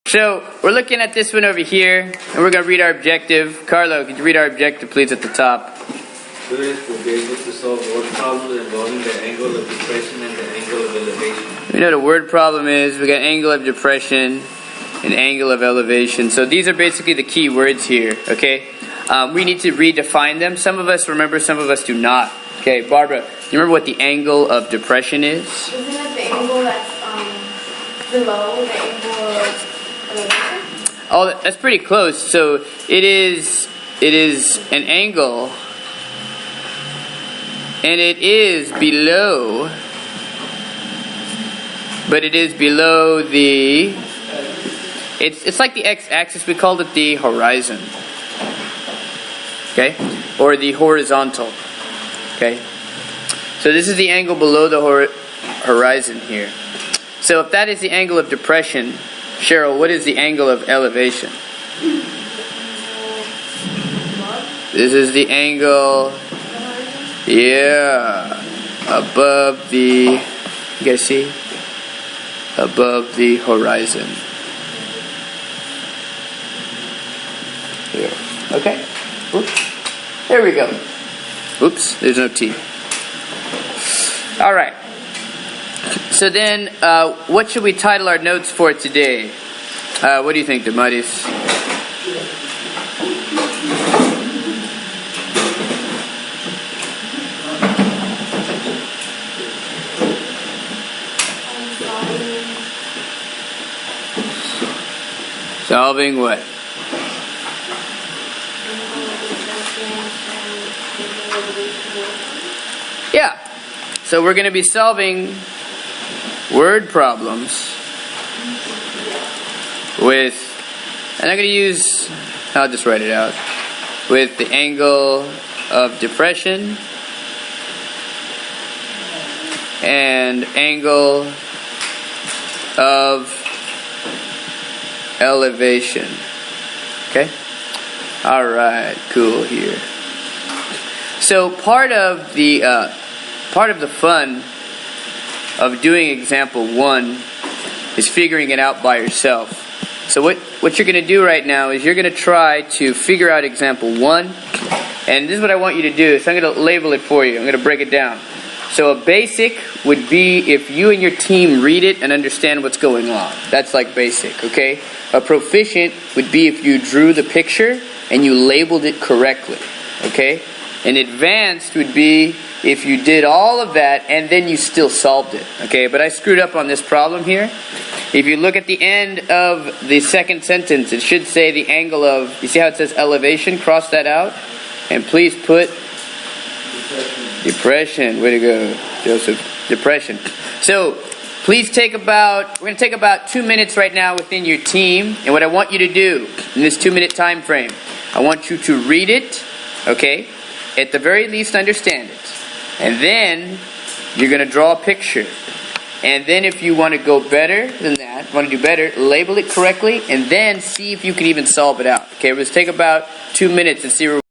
So we're looking at this one over here, and we're going to read our objective. Carlo, could you read our objective, please, at the top? Students will be able to solve word problems involving the angle of depression and the angle of elevation. We know the word problem is, we got angle of depression and angle of elevation. So these are basically the key words here, okay? We need to redefine them. Some of us remember, some of us do not. Okay, Barbara, do you remember what the angle of depression is? Isn't it the angle that's below the angle of elevation? Oh, that's pretty close. So it is an angle, and it is below, but it is below the, it's like the x-axis. We called it the horizon, okay, or the horizontal, okay. So this is the angle below the horizon here. So if that is the angle of depression, Cheryl, what is the angle of elevation? This is the angle, yeah, above the, you guys see? Above the horizon. Here. Okay. Oops. There we go. Oops, there's no T. All right. So then, what should we title our notes for today? What do you think, Dematis? Solving what? Yeah. So we're going to be solving word problems with, and I'm going to use, I'll just write it out, with the angle of depression and angle of elevation. Okay? Alright, cool here. So part of the fun of doing example 1 is figuring it out by yourself. So what you're going to do right now is you're going to try to figure out example 1, and this is what I want you to do. So I'm going to label it for you. I'm going to break it down. So a basic would be if you and your team read it and understand what's going on. That's like basic, okay? A proficient would be if you drew the picture and you labeled it correctly, okay? An advanced would be if you did all of that and then you still solved it, okay? But I screwed up on this problem here. If you look at the end of the second sentence, it should say the angle of, you see how it says elevation? Cross that out. And please put depression. Way to go, Joseph. Depression. So, please take about, we're going to take about 2 minutes right now within your team. And what I want you to do in this 2-minute time frame, I want you to read it, okay? At the very least, understand it. And then, you're going to draw a picture. And then if you want to go better than that, want to do better, label it correctly, and then see if you can even solve it out. Okay, let's take about 2 minutes and see where